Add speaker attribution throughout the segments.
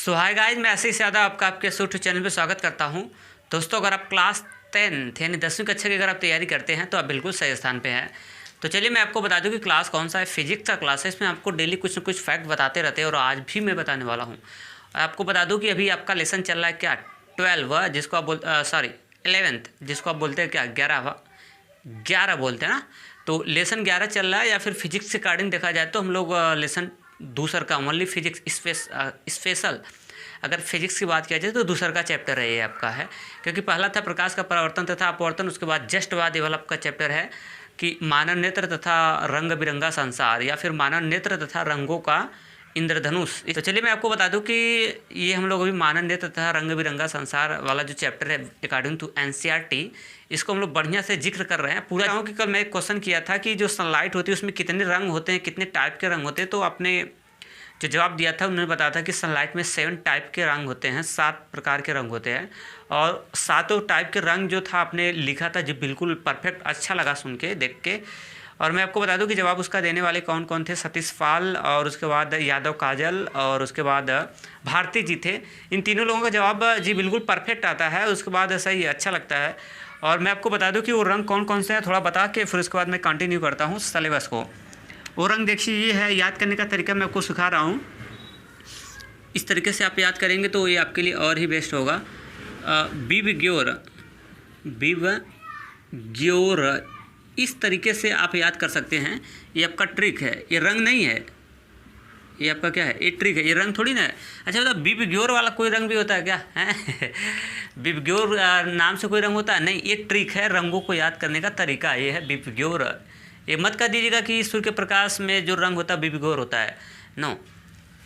Speaker 1: सो hi guys, मैं ऐसे ही ज़्यादा आपका आपके यूट्यूब चैनल पे स्वागत करता हूं। दोस्तों, अगर आप क्लास 10th यानी 10वीं कक्षा की अगर आप तैयारी करते हैं तो आप बिल्कुल सही स्थान पे हैं। तो चलिए मैं आपको बता दूं कि क्लास कौन सा है। फिजिक्स का क्लास है। इसमें आपको डेली कुछ ना कुछ फैक्ट बताते रहते हैं और आज भी मैं बताने वाला हूँ। आपको बता दूँ कि अभी आपका लेसन चल रहा है क्या 12 जिसको आप 11th जिसको आप बोलते हैं क्या 11 बोलते हैं ना। तो लेसन 11 चल रहा है, या फिर फिजिक्स के अकॉर्डिंग देखा जाए तो हम लोग लेसन दूसर का ओनली फिजिक्स स्पेशल अगर फिजिक्स की बात किया जाए तो दूसर का चैप्टर है ये आपका है। क्योंकि पहला था प्रकाश का परावर्तन तथा अपवर्तन, उसके बाद जस्ट बाद ये वाला आपका चैप्टर है कि मानव नेत्र तथा रंग बिरंगा संसार, या फिर मानव नेत्र तथा रंगों का इंद्रधनुष। तो चलिए मैं आपको बता दूं कि ये हम लोग अभी मानव नेत्र तथा रंग बिरंगा संसार वाला जो चैप्टर है अकॉर्डिंग टू एनसीईआरटी, इसको हम लोग बढ़िया से जिक्र कर रहे हैं पूरा। कि कल मैं एक क्वेश्चन किया था कि जो सनलाइट होती है उसमें कितने रंग होते हैं, कितने टाइप के रंग होते हैं, तो आपने जो जवाब दिया था उन्होंने बताया था कि सनलाइट में 7 टाइप के रंग होते हैं, 7 प्रकार के रंग होते हैं। और 7 टाइप के रंग जो था आपने लिखा था, जो बिल्कुल परफेक्ट, अच्छा लगा सुन के देख के। और मैं आपको बता दूं कि जवाब उसका देने वाले कौन कौन थे। सतीश पाल, और उसके बाद यादव काजल, और उसके बाद भारती जी थे। इन तीनों लोगों का जवाब जी बिल्कुल परफेक्ट आता है। उसके बाद सही अच्छा लगता है। और मैं आपको बता दूं कि वो रंग कौन कौन से हैं, थोड़ा बता के फिर उसके बाद मैं कंटिन्यू करता हूँ सिलेबस को। वो रंग देखिए ये है, याद करने का तरीका मैं आपको सिखा रहा हूँ। इस तरीके से आप याद करेंगे तो ये आपके लिए और ही बेस्ट होगा। बिव ग्योर इस तरीके से आप याद कर सकते हैं। ये आपका ट्रिक है, ये रंग नहीं है, ये आपका क्या है, ये ट्रिक है, ये रंग थोड़ी ना है। अच्छा मतलब बिवग्योर वाला कोई रंग भी होता है क्या है? बिवग्योर नाम से कोई रंग होता है? नहीं, ये ट्रिक है, रंगों को याद करने का तरीका ये है बिवग्योर। ये मत कह दीजिएगा कि सूर्य के प्रकाश में जो रंग होता है बिवग्योर होता है। नो,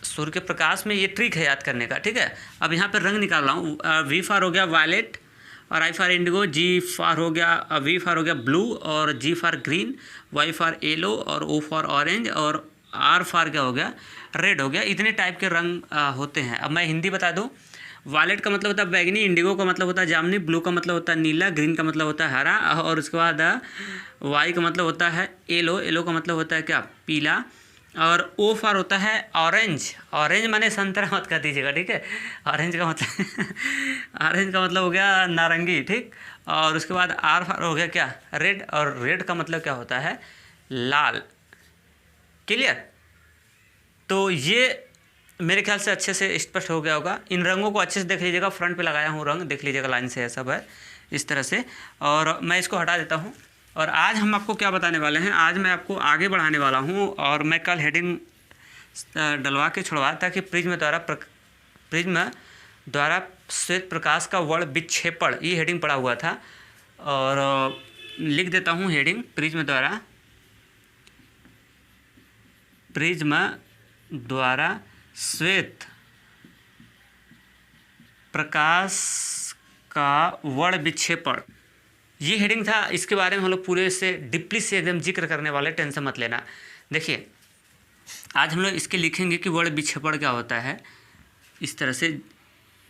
Speaker 1: सूर्य के प्रकाश में ये ट्रिक है याद करने का, ठीक है। अब यहाँ पर रंग निकाल रहा हूँ। वी फॉर हो गया वायलेट, और I for indigo, V for हो गया ब्लू, और G for green, Y for yellow, और ओ फॉर ऑरेंज, और आर फॉर क्या हो गया, रेड हो गया। इतने टाइप के रंग होते हैं। अब मैं हिंदी बता दूं। वायलेट का मतलब होता है बैगनी, इंडिगो का मतलब होता है जामुनी, ब्लू का मतलब होता है नीला, ग्रीन का मतलब होता है हरा, और उसके बाद वाई का मतलब होता है येलो, येलो का मतलब होता है क्या, पीला, और ओ फॉर होता है ऑरेंज। ऑरेंज माने संतरा मत कर दीजिएगा, ठीक है। ऑरेंज का मतलब ऑरेंज का मतलब हो गया नारंगी, ठीक। और उसके बाद आर फॉर हो गया क्या, रेड, और रेड का मतलब क्या होता है, लाल। क्लियर? तो ये मेरे ख्याल से अच्छे से स्पष्ट हो गया होगा। इन रंगों को अच्छे से देख लीजिएगा, फ्रंट पे लगाया हूँ रंग, देख लीजिएगा लाइन से, सब है इस तरह से। और मैं इसको हटा देता हूँ। और आज हम आपको क्या बताने वाले हैं, आज मैं आपको आगे बढ़ाने वाला हूँ। और मैं कल हेडिंग डलवा के छुड़वाया था कि प्रिज्म द्वारा श्वेत प्रकाश का वर्ण विक्षेपण, ये हेडिंग पड़ा हुआ था। और लिख देता हूँ हेडिंग, प्रिज्म द्वारा श्वेत प्रकाश का वर्ण विक्षेपण, ये हेडिंग था। इसके बारे में हम लोग पूरे से डीपली से एकदम जिक्र करने वाले, टेंशन मत लेना। देखिए आज हम लोग इसके लिखेंगे कि वर्ण विक्षेपण क्या होता है। इस तरह से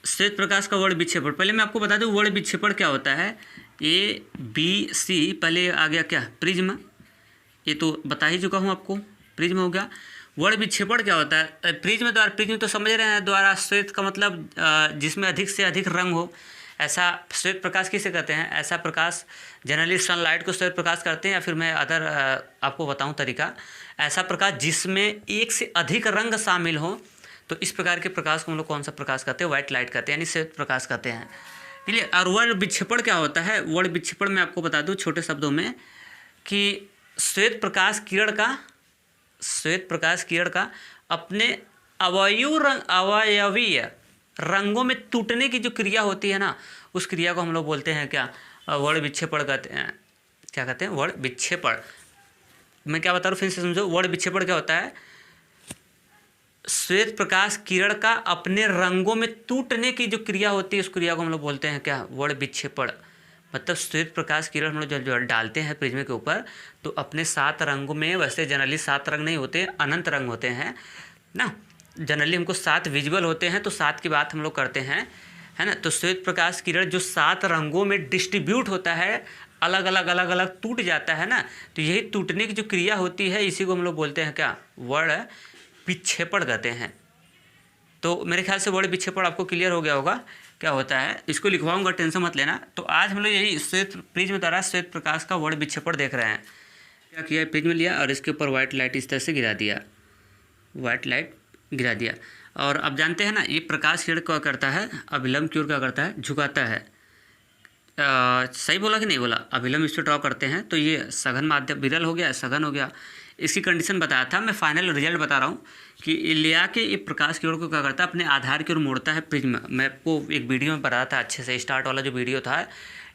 Speaker 1: श्वेत प्रकाश का वर्ण विक्षेपण, पहले मैं आपको बता दूं वर्ण विक्षेपण क्या होता है। ABC, पहले आ गया क्या, प्रिज्म, ये तो बता ही चुका हूँ आपको, प्रिज्म हो गया। वर्ण विक्षेपण क्या होता है, प्रिज्म तो समझ रहे हैं, द्वारा श्वेत का मतलब जिसमें अधिक से अधिक रंग हो, ऐसा श्वेत प्रकाश किसे कहते हैं। ऐसा प्रकाश जनरली सनलाइट को श्वेत प्रकाश करते हैं, या फिर मैं अदर आपको बताऊं तरीका, ऐसा प्रकाश जिसमें एक से अधिक रंग शामिल हो, तो इस प्रकार के प्रकाश को हम लोग कौन सा प्रकाश कहते हैं, व्हाइट लाइट कहते हैं, यानी श्वेत प्रकाश कहते हैं। इसलिए और वर्ण विक्षेपण क्या होता है, वर्ण विक्षेपण मैं आपको बता दूं छोटे शब्दों में कि श्वेत प्रकाश किरण का अपने अवयवीय रंगों में टूटने की जो क्रिया होती है ना, उस क्रिया को हम लोग बोलते हैं क्या, वर्ण विक्षेपण कहते हैं। क्या कहते हैं, वर्ण विक्षेपण। मैं क्या बता रहा हूँ फिर से समझो। वर्ण विक्षेपण क्या होता है, श्वेत प्रकाश किरण का अपने रंगों में टूटने की जो क्रिया होती है, उस क्रिया को हम लोग बोलते हैं क्या, वर्ण विक्षेपण। मतलब श्वेत प्रकाश किरण हम लोग जो डालते हैं प्रिज्म के ऊपर, तो अपने 7 रंगों में, वैसे जनरली 7 रंग नहीं होते, अनंत रंग होते हैं ना। जनरली हमको 7 विजुअल होते हैं, तो 7 की बात हम लोग करते हैं, है ना। तो श्वेत प्रकाश किरण जो 7 रंगों में डिस्ट्रीब्यूट होता है, अलग अलग टूट जाता है ना, तो यही टूटने की जो क्रिया होती है, इसी को हम लोग बोलते हैं क्या, वर्ण विक्षेपण कहते हैं। तो मेरे ख्याल से वर्ड विक्षेपण आपको क्लियर हो गया होगा क्या होता है। इसको लिखवाऊंगा, टेंशन मत लेना। तो आज हम लोग यही श्वेत प्रिज्म द्वारा श्वेत प्रकाश का वर्ड विक्षेपण देख रहे हैं। क्या किया, प्रिज्म लिया और इसके ऊपर व्हाइट लाइट इस तरह से गिरा दिया, व्हाइट लाइट गिरा दिया। और अब जानते हैं ना, ये प्रकाश किरण क्या करता है, अभिलंब की ओर क्या करता है, झुकाता है। सही बोला कि नहीं बोला, अभिलंब इस पर ड्रॉ करते हैं तो ये सघन माध्यम, विरल हो गया, सघन हो गया। इसकी कंडीशन बताया था, मैं फाइनल रिजल्ट बता रहा हूँ कि लिया के ये प्रकाश की ओर को क्या करता है, अपने आधार की ओर मोड़ता है प्रिज्म। मैं आपको एक वीडियो में बताया था अच्छे से, स्टार्ट वाला जो वीडियो था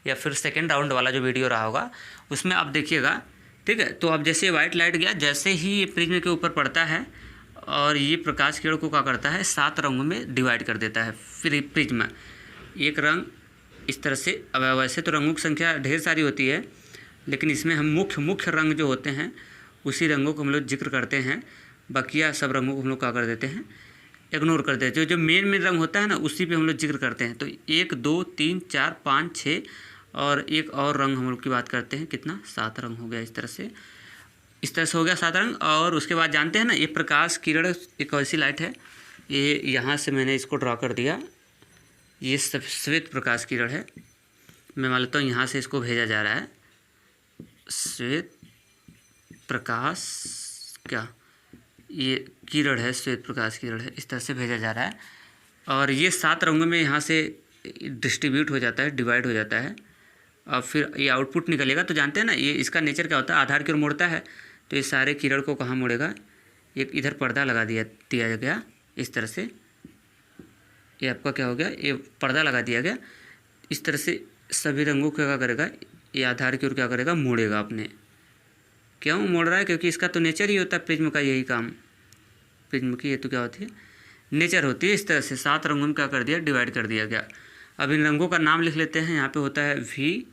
Speaker 1: या फिर सेकेंड राउंड वाला जो वीडियो रहा होगा उसमें आप देखिएगा, ठीक है। तो अब जैसे वाइट लाइट गया, जैसे ही ये प्रिज्म के ऊपर पड़ता है और ये प्रकाश किरण को क्या करता है, 7 रंगों में डिवाइड कर देता है। फिर प्रिज्म एक रंग इस तरह से, अब वैसे तो रंगों की संख्या ढेर सारी होती है, लेकिन इसमें हम मुख्य रंग जो होते हैं उसी रंगों को हम लोग जिक्र करते हैं, बाकिया सब रंगों को हम लोग क्या कर देते हैं, इग्नोर कर देते हैं। जो मेन रंग होता है ना उसी पे हम लोग जिक्र करते हैं। तो 1 2 3 4 5 6 और एक और रंग हम लोग की बात करते हैं, कितना, 7 रंग हो गया। इस तरह से हो गया 7 रंग। और उसके बाद जानते हैं ना, ये प्रकाश किरण एक ऐसी लाइट है, ये यहाँ से मैंने इसको ड्रॉ कर दिया, ये श्वेत प्रकाश किरण है। मैं मान लेता हूँ यहाँ से इसको भेजा जा रहा है, श्वेत प्रकाश, क्या ये किरण है, श्वेत प्रकाश किरण है, इस तरह से भेजा जा रहा है। और ये 7 रंगों में यहाँ से डिस्ट्रीब्यूट हो जाता है, डिवाइड हो जाता है, और फिर ये आउटपुट निकलेगा। तो जानते हैं ना, ये इसका नेचर क्या होता है, आधार की ओर मोड़ता है। तो ये सारे किरण को कहाँ मोड़ेगा, एक इधर पर्दा लगा दिया गया इस तरह से, ये आपका क्या हो गया, ये पर्दा लगा दिया गया। इस तरह से सभी रंगों को क्या करेगा, ये आधार की ओर क्या करेगा, मोड़ेगा अपने। क्यों मोड़ रहा है, क्योंकि इसका तो नेचर ही होता है प्रिज्म का, यही काम प्रिज्म की ये तो क्या होती है, नेचर होती है। इस तरह से 7 रंगों में क्या कर दिया, डिवाइड कर दिया गया। अब इन रंगों का नाम लिख लेते हैं। यहाँ पे होता है VIB,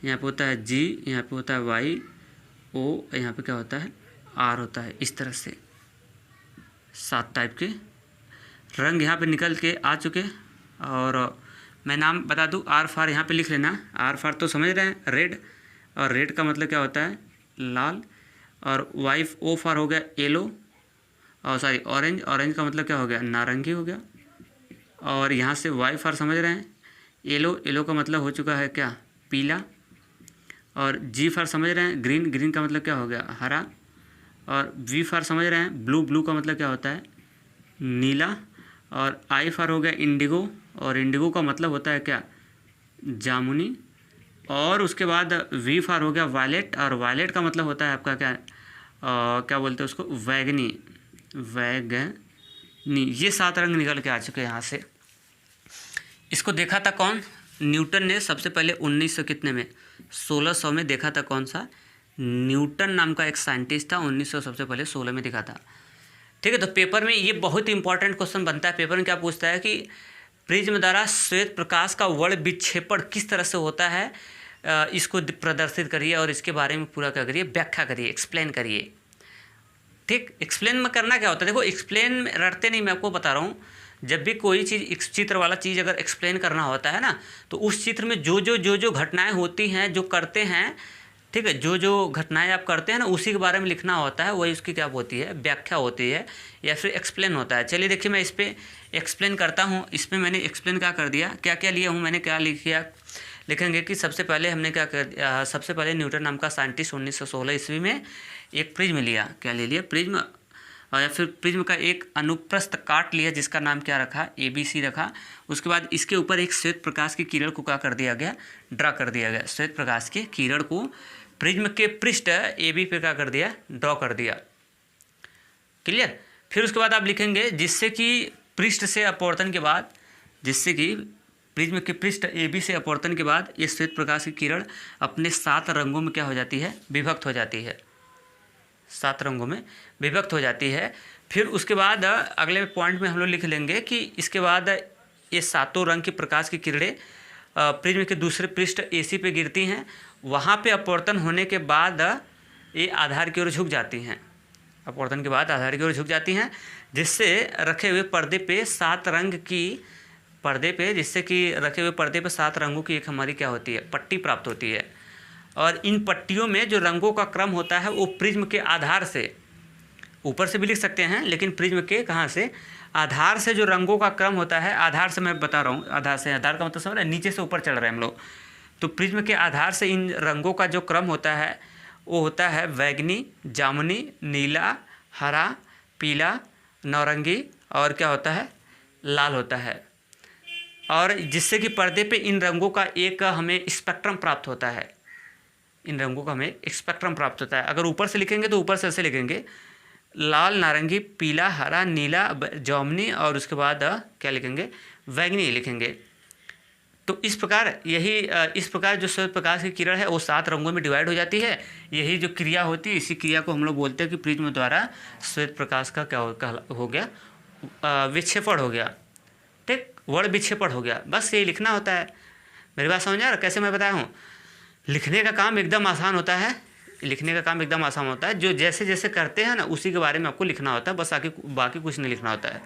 Speaker 1: यहाँ पे होता है G, यहाँ पे होता है YO, यहाँ पे क्या होता है, R होता है। इस तरह से 7 टाइप के रंग यहाँ पे निकल के आ चुके। और मैं नाम बता दूँ, R फॉर यहाँ पे लिख लेना। R फॉर तो समझ रहे हैं, रेड, और रेड का मतलब क्या होता है, लाल। और O फॉर हो गया येलो, और सॉरी ऑरेंज, ऑरेंज का मतलब क्या हो गया, नारंगी हो गया। और यहाँ से Y फॉर समझ रहे हैं, येलो का मतलब हो चुका है क्या, पीला। और G फॉर समझ रहे हैं, ग्रीन का मतलब क्या हो गया, हरा। और V फॉर समझ रहे हैं, ब्लू का मतलब क्या होता है, नीला। और I फॉर हो गया इंडिगो, और इंडिगो का मतलब होता है क्या, जामुनी। और उसके बाद V फॉर हो गया वायलेट, और वायलेट का मतलब होता है आपका क्या बोलते हैं उसको, वैगनी। ये 7 रंग निकल के आ चुके हैं यहाँ से। इसको देखा था कौन, न्यूटन ने सबसे पहले 1900 कितने में, 1600 में देखा था। कौन सा, न्यूटन नाम का एक साइंटिस्ट था, 1900 सबसे पहले 16 में देखा था, ठीक है। तो पेपर में ये बहुत ही इंपॉर्टेंट क्वेश्चन बनता है। पेपर में क्या पूछता है कि प्रिज्म द्वारा श्वेत प्रकाश का वर्ण विक्षेपण किस तरह से होता है, इसको प्रदर्शित करिए और इसके बारे में पूरा क्या करिए, व्याख्या करिए, एक्सप्लेन करिए, ठीक। एक्सप्लेन में करना क्या होता है, देखो एक्सप्लेन में रटते नहीं, मैं आपको बता रहा हूँ। जब भी कोई चीज़, चित्र वाला चीज़ अगर एक्सप्लेन करना होता है ना, तो उस चित्र में जो घटनाएं होती हैं, जो करते हैं, ठीक है, जो घटनाएं आप करते हैं ना, उसी के बारे में लिखना होता है, वही उसकी क्या होती है, व्याख्या होती है या फिर एक्सप्लेन होता है। चलिए देखिए, मैं इस पर एक्सप्लेन करता हूँ। इसमें मैंने एक्सप्लेन क्या कर दिया, क्या क्या लिया हूँ मैंने, क्या लिखा, लिखेंगे कि सबसे पहले हमने क्या कर दिया, सबसे पहले न्यूटन नाम का साइंटिस्ट 1916 ईस्वी में एक प्रिज्म लिया, क्या ले लिया, प्रिज्म, और या फिर प्रिज्म का एक अनुप्रस्थ काट लिया जिसका नाम क्या रखा, ABC रखा। उसके बाद इसके ऊपर एक श्वेत प्रकाश की किरण को क्या कर दिया गया, ड्रा कर दिया गया। श्वेत प्रकाश की किरण को प्रिज्म के पृष्ठ AB पे क्या कर दिया, ड्रॉ कर दिया, क्लियर। फिर उसके बाद आप लिखेंगे जिससे कि पृष्ठ से अपवर्तन के बाद, जिससे कि प्रिज्म के पृष्ठ AB से अपवर्तन के बाद ये श्वेत प्रकाश की किरण अपने 7 रंगों में क्या हो जाती है, विभक्त हो जाती है, 7 रंगों में विभक्त हो जाती है। फिर उसके बाद अगले पॉइंट में हम लोग लिख लेंगे कि इसके बाद ये 7 रंग की प्रकाश की किरणें प्रिज्म के दूसरे पृष्ठ AC पे गिरती हैं। वहाँ पे अपवर्तन होने के बाद ये आधार की ओर झुक जाती हैं, अपवर्तन के बाद आधार की ओर झुक जाती हैं, जिससे रखे हुए पर्दे पे 7 रंग की जिससे कि रखे हुए पर्दे पे 7 रंगों की एक हमारी क्या होती है, पट्टी प्राप्त होती है। और इन पट्टियों में जो रंगों का क्रम होता है वो प्रिज्म के आधार से ऊपर से भी लिख सकते हैं, लेकिन प्रिज्म के कहाँ से, आधार से जो रंगों का क्रम होता है, आधार से मैं बता रहा हूँ, आधार से, आधार का मतलब समझ रहे हैं, नीचे से ऊपर चढ़ रहे हैं हम लोग। तो प्रिज्म के आधार से इन रंगों का जो क्रम होता है वो होता है बैंगनी, जामुनी, नीला, हरा, पीला, नारंगी और क्या होता है, लाल होता है। और जिससे कि पर्दे पे इन रंगों का एक हमें स्पेक्ट्रम प्राप्त होता है, इन रंगों का हमें एक स्पेक्ट्रम प्राप्त होता है। अगर ऊपर से लिखेंगे तो ऊपर से ऐसे लिखेंगे, लाल, नारंगी, पीला, हरा, नीला, जामुनी और उसके बाद क्या लिखेंगे, बैंगनी लिखेंगे। तो इस प्रकार जो श्वेत प्रकाश की किरण है वो 7 रंगों में डिवाइड हो जाती है। यही जो क्रिया होती है, इसी क्रिया को हम लोग बोलते हैं कि प्रिज्म द्वारा श्वेत प्रकाश का क्या हो गया, विक्षेपण हो गया, ठीक, वर्ण विक्षेपण हो गया। बस यही लिखना होता है। मेरी बात समझ आ रहा, कैसे मैं बताया हूँ। लिखने का काम एकदम आसान होता है, लिखने का काम एकदम आसान होता है। जो जैसे जैसे करते हैं ना उसी के बारे में आपको लिखना होता है, बस आगे बाकी कुछ नहीं लिखना होता है,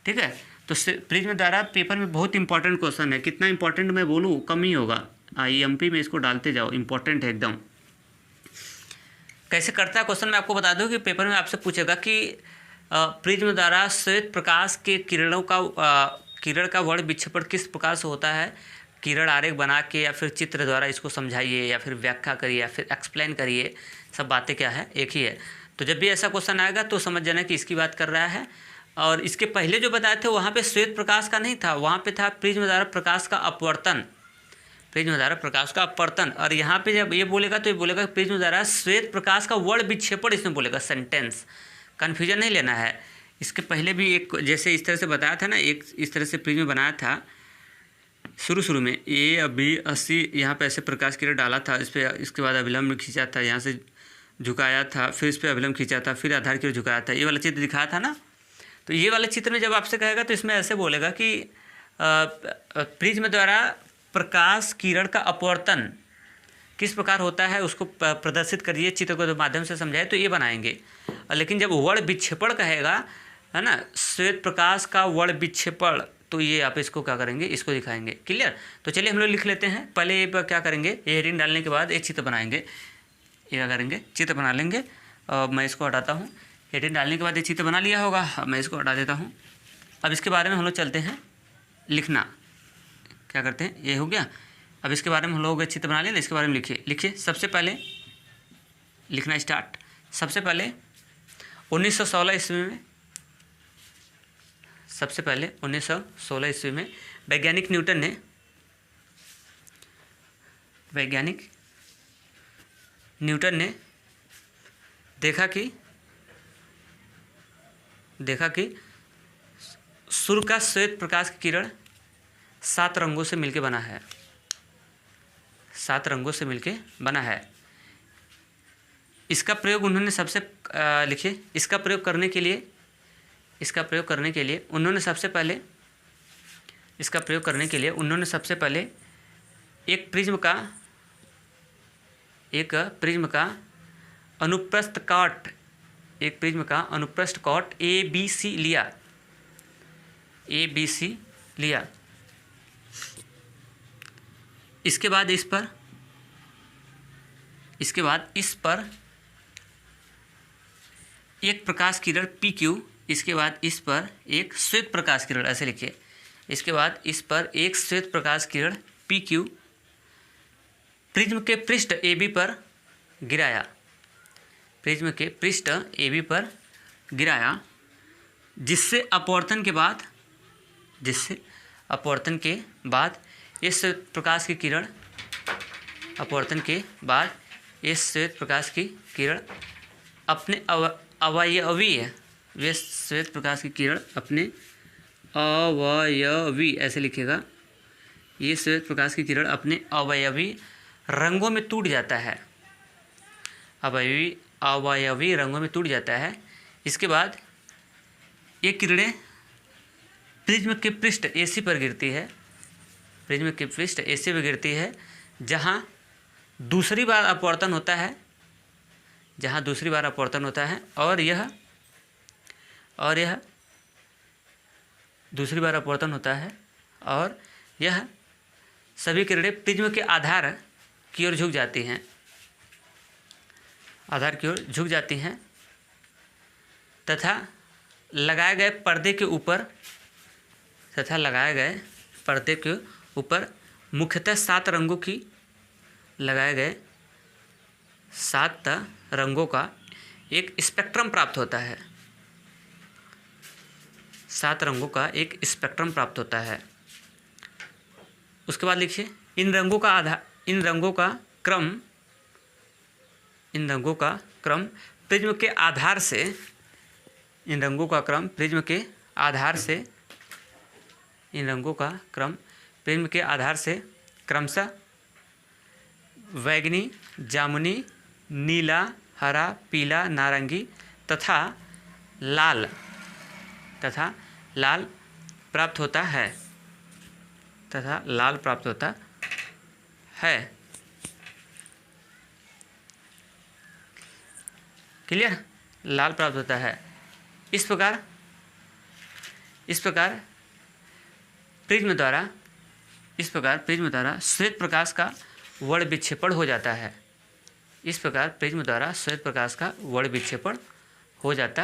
Speaker 1: ठीक है। तो प्रिज्म द्वारा पेपर में बहुत इंपॉर्टेंट क्वेश्चन है। कितना इंपॉर्टेंट मैं बोलूँ कम ही होगा। IMP में इसको डालते जाओ, इंपॉर्टेंट है एकदम। कैसे करता है क्वेश्चन मैं आपको बता दूं कि पेपर में आपसे पूछेगा कि प्रिज्म द्वारा श्वेत प्रकाश के किरण का वर्ण विक्षेपण किस प्रकार से होता है। किरण आरेख बना के या फिर चित्र द्वारा इसको समझाइए या फिर व्याख्या करिए या फिर एक्सप्लेन करिए, सब बातें क्या है, एक ही है। तो जब भी ऐसा क्वेश्चन आएगा तो समझ जाना कि इसकी बात कर रहा है। और इसके पहले जो बताए थे वहाँ पे श्वेत प्रकाश का नहीं था, वहाँ पे था प्रिज्म द्वारा प्रकाश का अपवर्तन, प्रिज्म द्वारा प्रकाश का अपवर्तन। और यहाँ पे जब ये बोलेगा तो ये बोलेगा प्रिज्म द्वारा श्वेत प्रकाश का वर्ण विक्षेपण, इसमें बोलेगा सेंटेंस, कन्फ्यूजन नहीं लेना है। इसके पहले भी एक जैसे इस तरह से बताया था ना, एक इस तरह से प्रिज्म बनाया था शुरू में, A-B-80 यहाँ पे ऐसे प्रकाश किरण डाला था, इस पर इसके बाद अभिलंब खींचा था, यहाँ से झुकाया था, फिर इस पर अभिलंब खींचा था, फिर आधार किरण झुकाया था, ये वाला चित्र दिखाया था ना। तो ये वाले चित्र में जब आपसे कहेगा तो इसमें ऐसे बोलेगा कि प्रिज्म द्वारा प्रकाश किरण का अपवर्तन किस प्रकार होता है, उसको प्रदर्शित करिए, चित्र के माध्यम से समझाए, तो ये बनाएंगे। लेकिन जब वर्ण विक्षेपण कहेगा, है ना, श्वेत प्रकाश का वर्ण विक्षेपण, तो ये आप इसको क्या करेंगे, इसको दिखाएंगे। क्लियर। तो चलिए हम लोग लिख लेते हैं। पहले ये क्या करेंगे, ये हेडिंग डालने के बाद एक चित्र बनाएंगे। ये क्या करेंगे, चित्र बना लेंगे। मैं इसको हटाता हूँ। हेडिंग डालने के बाद ये चित्र बना लिया होगा, मैं इसको हटा देता हूँ। अब इसके बारे में हम लोग चलते हैं लिखना। क्या करते हैं, ये हो गया। अब इसके बारे में हम लोग चित्र बना लिया, इसके बारे में लिखिए। सबसे पहले लिखना स्टार्ट। सबसे पहले 1916 ईस्वी में, सबसे पहले 1916 ईस्वी में वैज्ञानिक न्यूटन ने देखा कि सूर्य का श्वेत प्रकाश की किरण 7 रंगों से मिलकर बना है, 7 रंगों से मिलकर बना है। इसका प्रयोग उन्होंने लिखिए, इसका प्रयोग करने के लिए उन्होंने सबसे पहले एक प्रिज्म का अनुप्रस्थ काट ABC लिया। इसके बाद इस पर एक प्रकाश किरण PQ, इसके बाद इस पर एक श्वेत प्रकाश किरण, ऐसे लिखिए। इसके बाद इस पर एक श्वेत प्रकाश किरण PQ प्रिज्म के पृष्ठ AB पर गिराया, जिससे अपवर्तन के बाद इस श्वेत प्रकाश की किरण अपने अवयवी ऐसे लिखेगा। ये श्वेत प्रकाश की किरण अपने अवयवी रंगों में टूट जाता है, अवयवी रंगों में टूट जाता है। इसके बाद ये किरणें प्रिज्म के पृष्ठ AC पर गिरती है, जहाँ दूसरी बार अपवर्तन होता है, और यह दूसरी बार अपवर्तन होता है, और यह सभी किरणें प्रिज्म के आधार की ओर झुक जाती हैं, तथा लगाए गए पर्दे के ऊपर मुख्यतः 7 रंगों की लगाए गए 7 रंगों का एक स्पेक्ट्रम प्राप्त होता है। 7 रंगों का एक स्पेक्ट्रम प्राप्त होता है। उसके बाद लिखिए इन रंगों का क्रम प्रिज्म के आधार से क्रमशः बैंगनी, जामुनी, नीला, हरा, पीला, नारंगी तथा लाल प्राप्त होता है। क्लियर? लाल प्राप्त होता है। इस प्रकार प्रिज्म द्वारा श्वेत प्रकाश का वर्ण विक्षेपण हो जाता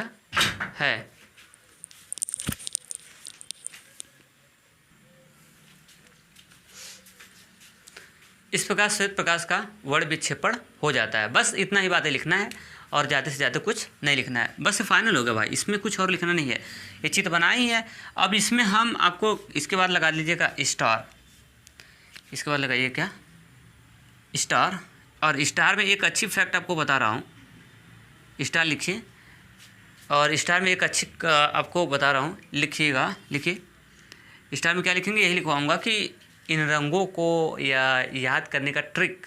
Speaker 1: है। बस इतना ही बातें लिखना है और ज़्यादा से ज़्यादा कुछ नहीं लिखना है। बस फाइनल हो गया भाई, इसमें कुछ और लिखना नहीं है। ये चित्र बना ही है। अब इसमें हम आपको इसके बाद लगा लीजिएगा स्टार। इसके बाद लगाइए क्या? स्टार। और स्टार में एक अच्छी फैक्ट आपको बता रहा हूँ। स्टार लिखिए और स्टार में एक अच्छी आपको बता रहा हूँ, लिखिए। स्टार में क्या लिखेंगे? यही लिखवाऊँगा कि इन रंगों को याद करने का ट्रिक,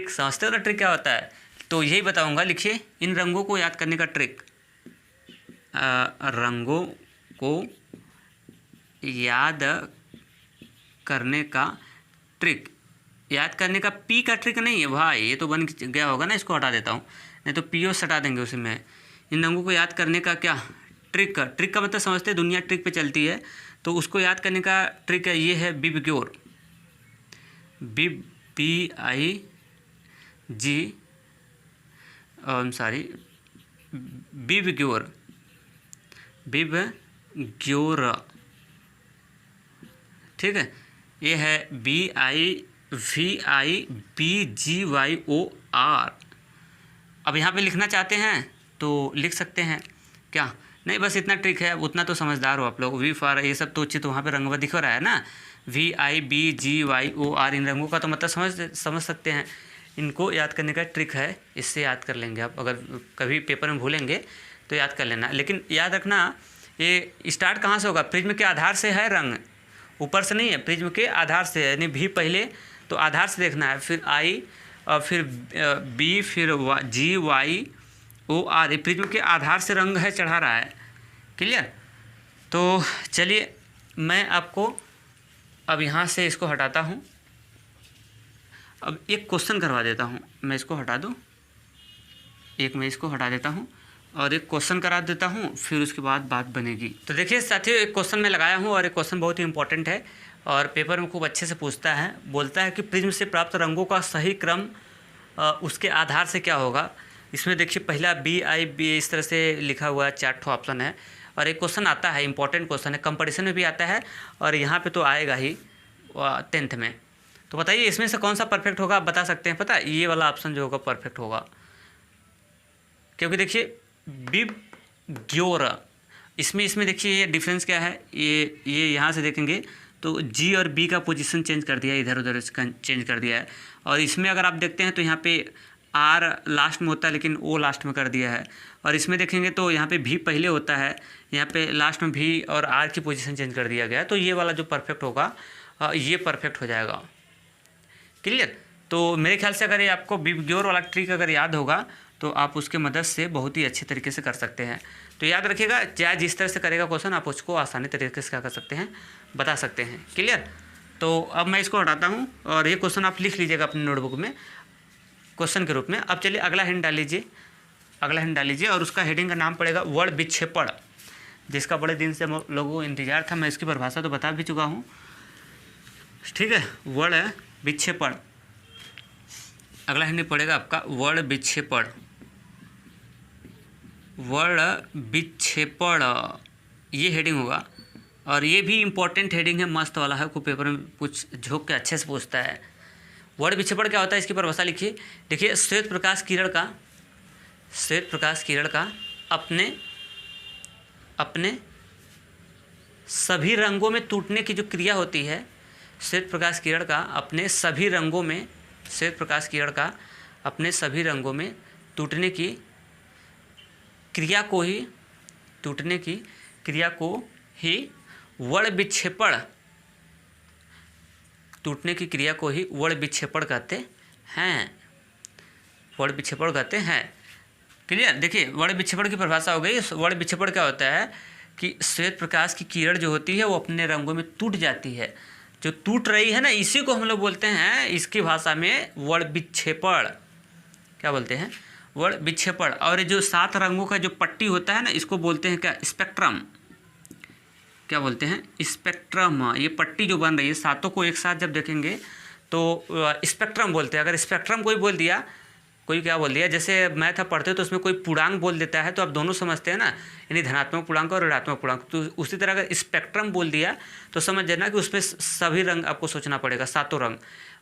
Speaker 1: समझते हो ना ट्रिक क्या होता है? तो यही बताऊंगा। लिखिए इन रंगों को याद करने का ट्रिक, रंगों को याद करने का पी का ट्रिक नहीं है भाई, ये तो बन गया होगा ना, इसको हटा देता हूँ, नहीं तो पीओ हटा देंगे उसी में। इन रंगों को याद करने का क्या ट्रिक का मतलब समझते हैं, दुनिया ट्रिक पे चलती है, तो उसको याद करने का ट्रिक है, ये है बिबग्योर। बिबग्योर, ठीक है। ये है BIVIBGYOR। अब यहाँ पे लिखना चाहते हैं तो लिख सकते हैं, क्या नहीं, बस इतना ट्रिक है, उतना तो समझदार हो आप लोग। वी फॉर ये सब तो चित्र वहाँ पे रंगवा दिख रहा है ना, VIBGYOR, इन रंगों का तो मतलब समझ सकते हैं। इनको याद करने का ट्रिक है, इससे याद कर लेंगे आप। अगर कभी पेपर में भूलेंगे तो याद कर लेना, लेकिन याद रखना ये स्टार्ट कहाँ से होगा? प्रिज्म के आधार से है रंग, ऊपर से नहीं है, प्रिज्म के आधार से है, यानी भी पहले तो आधार से देखना है, फिर I और फिर B, फिर GYOR। ये प्रिज्म के आधार से रंग है चढ़ा रहा है। क्लियर? तो चलिए मैं आपको अब यहाँ से इसको हटाता हूँ। अब एक क्वेश्चन करवा देता हूँ, मैं इसको हटा दूँ, मैं इसको हटा देता हूँ और एक क्वेश्चन करा देता हूँ, फिर उसके बाद बात बनेगी। तो देखिए साथियों, एक क्वेश्चन मैं लगाया हूँ और एक क्वेश्चन बहुत ही इंपॉर्टेंट है और पेपर में खूब अच्छे से पूछता है। बोलता है कि प्रिज्म से प्राप्त रंगों का सही क्रम उसके आधार से क्या होगा। इसमें देखिए पहला BIB इस तरह से लिखा हुआ है, 4 ऑप्शन है और एक क्वेश्चन आता है, इंपॉर्टेंट क्वेश्चन है, कंपटीशन में भी आता है और यहाँ पे तो आएगा ही 10th में। तो बताइए इसमें से कौन सा परफेक्ट होगा? आप बता सकते हैं, पता है ये वाला ऑप्शन जो होगा परफेक्ट होगा, क्योंकि देखिए बिबग्योर, इसमें देखिए ये डिफरेंस क्या है, ये यहाँ से देखेंगे तो G और B का पोजीशन चेंज कर दिया है, इधर उधर चेंज कर दिया है। और इसमें अगर आप देखते हैं तो यहाँ पे R लास्ट में होता है लेकिन O लास्ट में कर दिया है। और इसमें देखेंगे तो यहाँ पे V पहले होता है, यहाँ पे लास्ट में V और R की पोजीशन चेंज कर दिया गया है। तो ये वाला जो परफेक्ट होगा ये परफेक्ट हो जाएगा। क्लियर? तो मेरे ख्याल से अगर ये आपको बिबग्योर वाला ट्रिक अगर याद होगा तो आप उसके मदद से बहुत ही अच्छे तरीके से कर सकते हैं। तो याद रखिएगा, चाहे जिस तरह से करेगा क्वेश्चन आप उसको आसानी तरीके से क्या कर सकते हैं, बता सकते हैं। क्लियर? तो अब मैं इसको हटाता हूँ और ये क्वेश्चन आप लिख लीजिएगा अपनी नोटबुक में क्वेश्चन के रूप में। अब चलिए अगला हिंट डाल लीजिए और उसका हेडिंग का नाम पड़ेगा वर्ण विक्षेपण, जिसका बड़े दिन से लोगों को इंतजार था। मैं इसकी परिभाषा तो बता भी चुका हूँ, ठीक है। वर्ण विक्षेपण, अगला हिंट पड़ेगा आपका वर्ण विक्षेपण। वर्ण विक्षेपण, ये हेडिंग होगा। और ये भी इम्पोर्टेंट हेडिंग है, मस्त वाला है, कोई पेपर में कुछ झोंक के अच्छे से पूछता है। वर्ण विक्षेपण क्या होता है, इसकी परिभाषा लिखिए। देखिए, श्वेत प्रकाश किरण का अपने सभी रंगों में टूटने की जो क्रिया होती है, श्वेत प्रकाश किरण का अपने सभी रंगों में टूटने की क्रिया को ही वर्ण विक्षेपण कहते हैं। क्लियर। देखिए, वर्ण विक्षेपण की परिभाषा हो गई। वर्ण विक्षेपण क्या होता है कि श्वेत प्रकाश की किरण जो होती है वो अपने रंगों में टूट जाती है, जो टूट रही है ना, इसी को हम लोग बोलते हैं इसकी भाषा में वर्ण विक्षेपण। क्या बोलते हैं? वर्ण विक्षेपण। और जो 7 रंगों का जो पट्टी होता है ना, इसको बोलते हैं क्या? स्पेक्ट्रम। क्या बोलते हैं? स्पेक्ट्रम। ये पट्टी जो बन रही है, 7 को एक साथ जब देखेंगे तो स्पेक्ट्रम बोलते हैं। अगर स्पेक्ट्रम कोई क्या बोल दिया, जैसे मैथ आप पढ़ते हो तो उसमें कोई पूर्णांक बोल देता है तो आप दोनों समझते हैं ना, यानी धनात्मक पूर्णांक और ऋणात्मक पूर्णांक। तो उसी तरह अगर स्पेक्ट्रम बोल दिया तो समझ जाना कि उसमें सभी रंग आपको सोचना पड़ेगा, 7 रंग।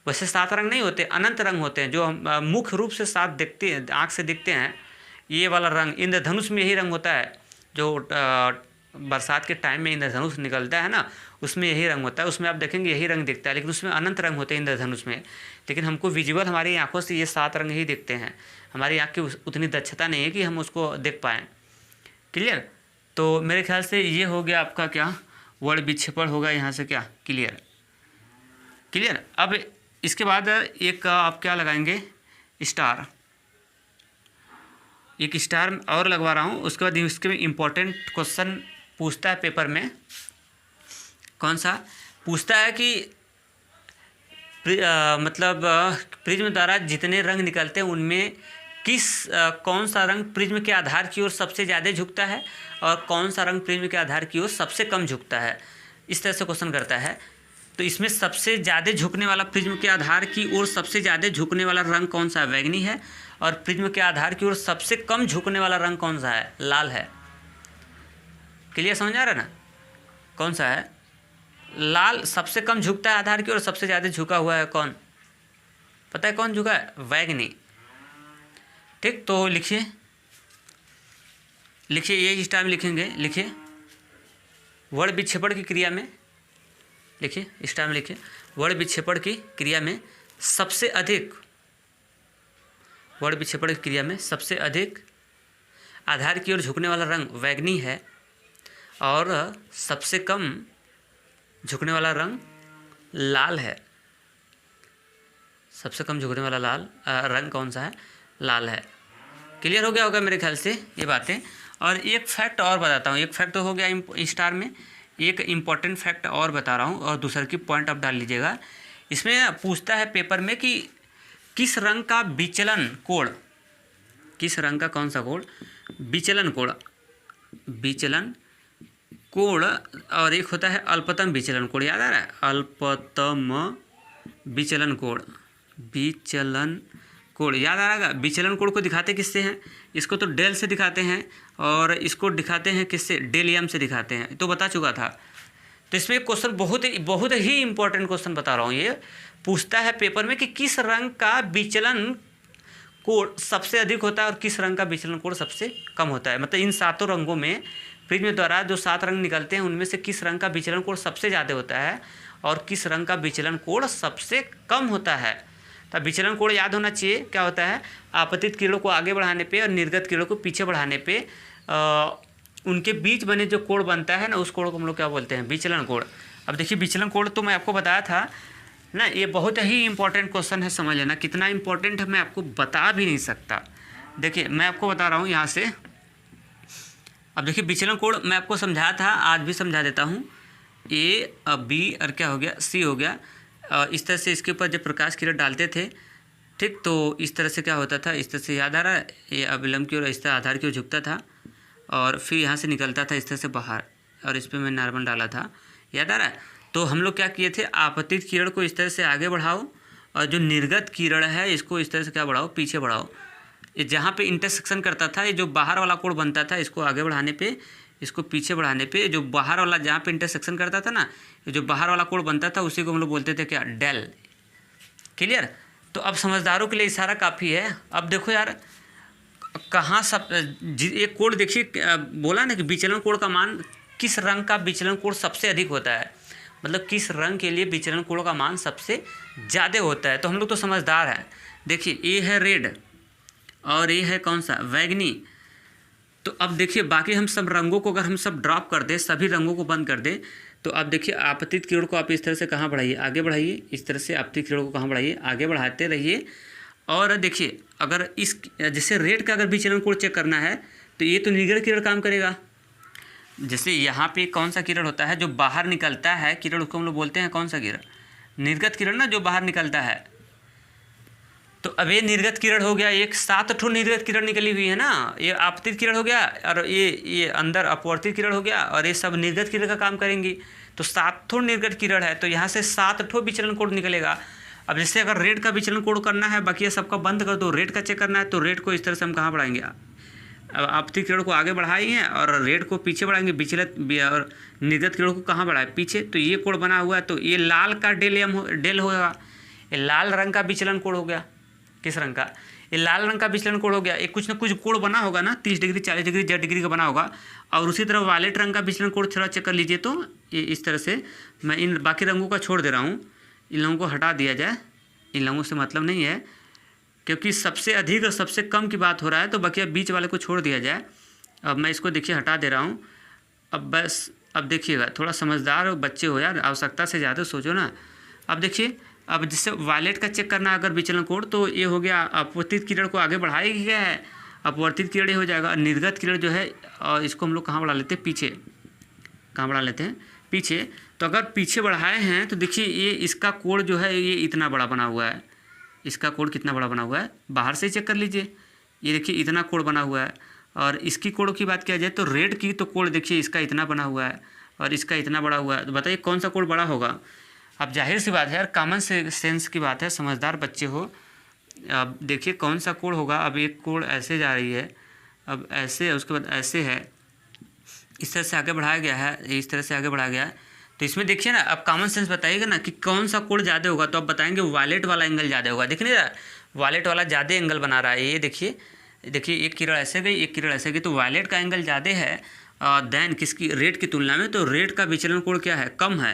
Speaker 1: वैसे 7 रंग नहीं होते, अनंत रंग होते हैं, जो हम मुख्य रूप से 7 दिखते हैं, आँख से दिखते हैं। ये वाला रंग इंद्रधनुष में यही रंग होता है, जो बरसात के टाइम में इंद्रधनुष निकलता है ना, उसमें यही रंग होता है। उसमें आप देखेंगे यही रंग दिखता है, लेकिन उसमें अनंत रंग होते हैं इंद्रधनुष में। लेकिन हमको विजुअल हमारी आंखों से ये 7 रंग ही दिखते हैं। हमारी आँख की उतनी दक्षता नहीं है कि हम उसको देख पाएँ। क्लियर। तो मेरे ख्याल से ये हो गया आपका क्या, वर्ण विक्षेपण होगा यहाँ से क्या, क्लियर। अब इसके बाद एक आप क्या लगाएंगे, स्टार। एक स्टार और लगवा रहा हूँ। उसके बाद इसके में इम्पोर्टेंट क्वेश्चन पूछता है पेपर में। कौन सा पूछता है कि प्रिज्म द्वारा जितने रंग निकलते हैं उनमें कौन सा रंग प्रिज्म के आधार की ओर सबसे ज़्यादा झुकता है और कौन सा रंग प्रिज्म के आधार की ओर सबसे कम झुकता है। इस तरह से क्वेश्चन करता है। तो इसमें सबसे ज़्यादा झुकने वाला, प्रिज्म के आधार की ओर सबसे ज़्यादा झुकने वाला रंग कौन सा है? बैंगनी है। और प्रिज्म के आधार की ओर सबसे कम झुकने वाला रंग कौन सा है? लाल है। क्लियर, समझ आ रहा है ना? कौन सा है? लाल सबसे कम झुकता है आधार की ओर, सबसे ज़्यादा झुका हुआ है कौन? पता है कौन झुका है? बैंगनी। ठीक, तो लिखिए ये स्टार में लिखेंगे। लिखिए वर्ण विक्षेपण की क्रिया में, लिखिए स्टार में लिखिए, वर्ण विक्षेपण की क्रिया में सबसे अधिक आधार की ओर झुकने वाला रंग बैंगनी है और सबसे कम झुकने वाला रंग लाल है। सबसे कम झुकने वाला रंग कौन सा है? लाल है। क्लियर हो गया होगा मेरे ख्याल से ये बातें। और एक फैक्ट और बताता हूँ। एक फैक्ट तो हो गया स्टार में, एक इम्पॉर्टेंट फैक्ट और बता रहा हूँ और दूसरे की पॉइंट आप डाल लीजिएगा। इसमें पूछता है पेपर में कि किस रंग का विचलन कोण, किस रंग का कौन सा कोण? विचलन कोण। और एक होता है अल्पतम विचलन कोण, याद आ रहा है? अल्पतम विचलन कोण याद आ रहा है? विचलन कोण को दिखाते किससे हैं? इसको तो डेल से दिखाते हैं और इसको दिखाते हैं किससे? डेलियम से दिखाते हैं, तो बता चुका था। तो इसमें क्वेश्चन बहुत ही इंपॉर्टेंट क्वेश्चन बता रहा हूँ। ये पूछता है पेपर में कि किस रंग का विचलन कोण सबसे अधिक होता है और किस रंग का विचलन कोण सबसे कम होता है। मतलब इन 7 रंगों में प्रिज्म द्वारा जो 7 रंग निकलते हैं उनमें से किस रंग का विचलन कोण सबसे ज़्यादा होता है और किस रंग का विचलन कोण सबसे कम होता है। तो विचलन कोण याद होना चाहिए। क्या होता है? आपतित किरणों को आगे बढ़ाने पे और निर्गत किरणों को पीछे बढ़ाने पे उनके बीच बने जो कोण बनता है ना, उस कोण को हम लोग क्या बोलते हैं? विचलन कोण। अब देखिए विचलन कोण तो मैं आपको बताया था ना, ये बहुत ही इंपॉर्टेंट क्वेश्चन है, समझ लेना। कितना इंपॉर्टेंट है मैं आपको बता भी नहीं सकता। देखिए मैं आपको बता रहा हूँ यहाँ से। अब देखिए विचलन कोण मैं आपको समझाया था, आज भी समझा देता हूँ। ए, बी और क्या हो गया? सी हो गया। इस तरह से इसके ऊपर जब प्रकाश किरण डालते थे, ठीक, तो इस तरह से क्या होता था? इस तरह से याद आ रहा है? ये अविलंब की ओर, इस तरह आधार की ओर झुकता था और फिर यहाँ से निकलता था इस तरह से बाहर, और इस पर मैं नॉर्मल डाला था, याद आ रहा है? तो हम लोग क्या किए थे? आपतित किरण को इस तरह से आगे बढ़ाओ और जो निर्गत किरण है इसको इस तरह से क्या बढ़ाओ? पीछे बढ़ाओ। ये जहाँ पे इंटरसेक्शन करता था, ये जो बाहर वाला कोण बनता था, इसको आगे बढ़ाने पे, इसको पीछे बढ़ाने पे, जो बाहर वाला जहाँ पे इंटरसेक्शन करता था ना, ये जो बाहर वाला कोण बनता था उसी को हम लोग बोलते थे क्या, डेल। क्लियर। तो अब समझदारों के लिए इशारा काफ़ी है। अब देखो यार कहाँ सब एक कोण देखिए, बोला ना कि विचलन कोण का मान, किस रंग का विचलन कोण सबसे अधिक होता है, मतलब किस रंग के लिए विचलन कोण का मान सबसे ज़्यादा होता है। तो हम लोग तो समझदार हैं। देखिए ये है रेड और ये है कौन सा, बैगनी। तो अब देखिए बाकी हम सब रंगों को अगर हम सब ड्रॉप कर दें, सभी रंगों को बंद कर दें, तो अब देखिए आपतित किरण को आप इस तरह से कहाँ बढ़ाइए, आगे बढ़ाइए, इस तरह से आपतित किरण को कहाँ बढ़ाइए, आगे बढ़ाते रहिए। और देखिए अगर इस जैसे रेड का अगर विचलन कोण चेक करना है तो ये तो निर्गत किरण काम करेगा। जैसे यहाँ पे कौन सा किरण होता है जो बाहर निकलता है किरण, उसको हम लोग बोलते हैं कौन सा किरण, निर्गत किरण ना, जो बाहर निकलता है। तो अब ये निर्गत किरण हो गया, एक 7 ठो निर्गत किरण निकली हुई है ना, ये आपतित किरण हो गया, और ये अंदर अपवर्तित किरण हो गया, और ये सब निर्गत किरण का काम करेंगी। तो 7 ठो निर्गत किरण है, तो यहाँ से 7 ठो विचलन कोण निकलेगा। अब जैसे अगर रेड का विचलन कोण करना है, बाकी सबका बंद कर दो, रेड का चेक करना है, तो रेड को इस तरह से हम कहाँ बढ़ाएंगे, अब आपतित किरण को आगे बढ़ाएंगे और रेड को पीछे बढ़ाएंगे, विचलित और निर्गत किरण को कहाँ बढ़ाए, पीछे। तो ये कोण बना हुआ है, तो ये लाल का डेल होगा, ये लाल रंग का विचलन कोण हो गया। किस रंग का, ये लाल रंग का विचलन कोण हो गया। एक कुछ ना कुछ कोण बना होगा ना, 30 डिग्री 40 डिग्री जेड डिग्री का बना होगा। और उसी तरह वायलेट रंग का विचलन कोण थोड़ा चेक कर लीजिए। तो ये इस तरह से, मैं इन बाकी रंगों का छोड़ दे रहा हूँ, इन लोगों को हटा दिया जाए, इन लोगों से मतलब नहीं है, क्योंकि सबसे अधिक और सबसे कम की बात हो रहा है, तो बाकी बीच वाले को छोड़ दिया जाए। अब मैं इसको देखिए हटा दे रहा हूँ। अब बस अब देखिएगा, थोड़ा समझदार बच्चे हो यार, आवश्यकता से ज़्यादा सोचो ना। अब देखिए, अब जिससे वायलेट का चेक करना अगर विचलन कोण, तो ये हो गया अपवर्तित किरण को आगे बढ़ाया गया है, अपवर्तित किरण ये हो जाएगा। निर्गत किरण जो है, और इसको हम लोग कहाँ बढ़ा लेते हैं, पीछे। कहाँ बढ़ा लेते हैं, पीछे। तो अगर पीछे बढ़ाए हैं तो देखिए ये इसका कोण जो है ये इतना बड़ा बना हुआ है, इसका कोण कितना बड़ा बना हुआ है, बाहर से चेक कर लीजिए। ये देखिए इतना कोण बना हुआ है। और इसकी कोण की बात किया जाए तो रेड की तो कोण देखिए इसका इतना बना हुआ है और इसका इतना बड़ा हुआ है। तो बताइए कौन सा कोण बड़ा होगा। अब जाहिर सी बात है यार, कॉमन सेंस की बात है, समझदार बच्चे हो। अब देखिए कौन सा कोण होगा। अब एक कोण ऐसे जा रही है, अब ऐसे है, उसके बाद ऐसे है, इस तरह से आगे बढ़ाया गया है, इस तरह से आगे बढ़ाया गया है। तो इसमें देखिए ना, अब कॉमन सेंस बताइएगा ना कि कौन सा कोण ज़्यादा होगा, तो आप बताएंगे वायलेट वाला एंगल ज़्यादा होगा। देखिए ना, वायलेट वाला ज़्यादा एंगल बना रहा है। ये देखिए, देखिए एक किरण ऐसे गई, एक किरण ऐसे गई, तो वायलेट का एंगल ज़्यादा है देन किसकी, रेड की तुलना में। तो रेड का विचलन कोण क्या है, कम है,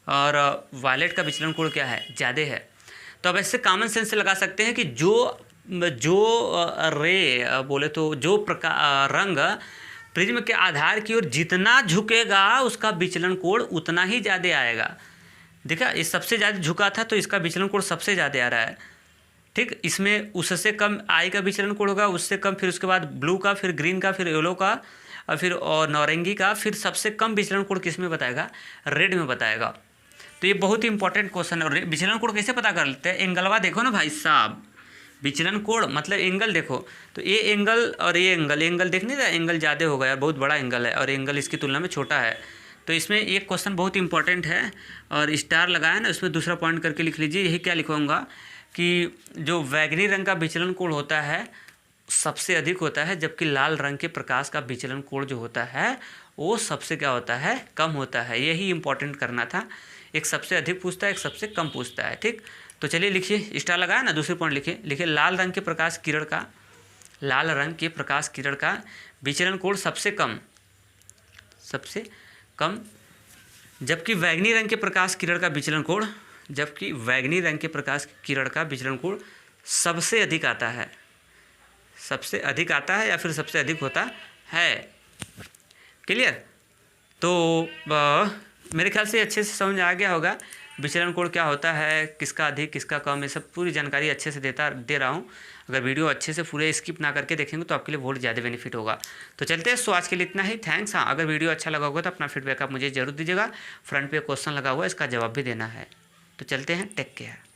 Speaker 1: और वायलेट का विचलन कोण क्या है, ज़्यादा है। तो अब ऐसे कॉमन सेंस से लगा सकते हैं कि जो रे बोले तो जो रंग प्रिज्म के आधार की ओर जितना झुकेगा उसका विचलन कोण उतना ही ज़्यादा आएगा। देखा, ये सबसे ज़्यादा झुका था तो इसका विचलन कोण सबसे ज़्यादा आ रहा है। ठीक, इसमें उससे कम आई का विचलन कोण होगा, उससे कम फिर उसके बाद ब्लू का, फिर ग्रीन का, फिर येलो का, और फिर और नारंगी का, फिर सबसे कम विचलन कोण किस में बताएगा, रेड में बताएगा। तो ये बहुत ही इंपॉर्टेंट क्वेश्चन है। विचलन कोण कैसे पता कर लेते हैं, एंगलवा देखो ना भाई साहब, विचलन कोण मतलब एंगल देखो। तो ये एंगल और ये एंगल देख नहीं रहा, एंगल ज़्यादा होगा यार, बहुत बड़ा एंगल है, और एंगल इसकी तुलना में छोटा है। तो इसमें एक क्वेश्चन बहुत इंपॉर्टेंट है, और स्टार लगाया ना, उसमें दूसरा पॉइंट करके लिख लीजिए। यही क्या लिखूँगा कि जो बैगनी रंग का विचलन कोण होता है सबसे अधिक होता है, जबकि लाल रंग के प्रकाश का विचलन कोण जो होता है वो सबसे क्या होता है, कम होता है। यही इंपॉर्टेंट करना था। एक सबसे अधिक पूछता है, एक सबसे कम पूछता है। ठीक, तो चलिए लिखिए, स्टार लगाया ना, दूसरे पॉइंट लिखिए लाल रंग के प्रकाश किरण का, लाल रंग के प्रकाश किरण का विचलन कोण सबसे कम, जबकि बैगनी रंग के प्रकाश किरण का विचलन कोण, जबकि बैगनी रंग के प्रकाश किरण का विचलन कोण सबसे अधिक आता है, सबसे अधिक आता है या फिर सबसे अधिक होता है। क्लियर। तो मेरे ख्याल से अच्छे से समझ आ गया होगा विचलन कोण क्या होता है, किसका अधिक किसका कम, ये सब पूरी जानकारी अच्छे से दे रहा हूँ। अगर वीडियो अच्छे से पूरे स्किप ना करके देखेंगे तो आपके लिए बहुत ज़्यादा बेनिफिट होगा। तो चलते हैं, सो आज के लिए इतना ही। थैंक्स। हाँ, अगर वीडियो अच्छा लगा होगा तो अपना फीडबैक आप मुझे जरूर दीजिएगा। फ्रंट पे क्वेश्चन लगा हुआ है, इसका जवाब भी देना है। तो चलते हैं, टेक केयर।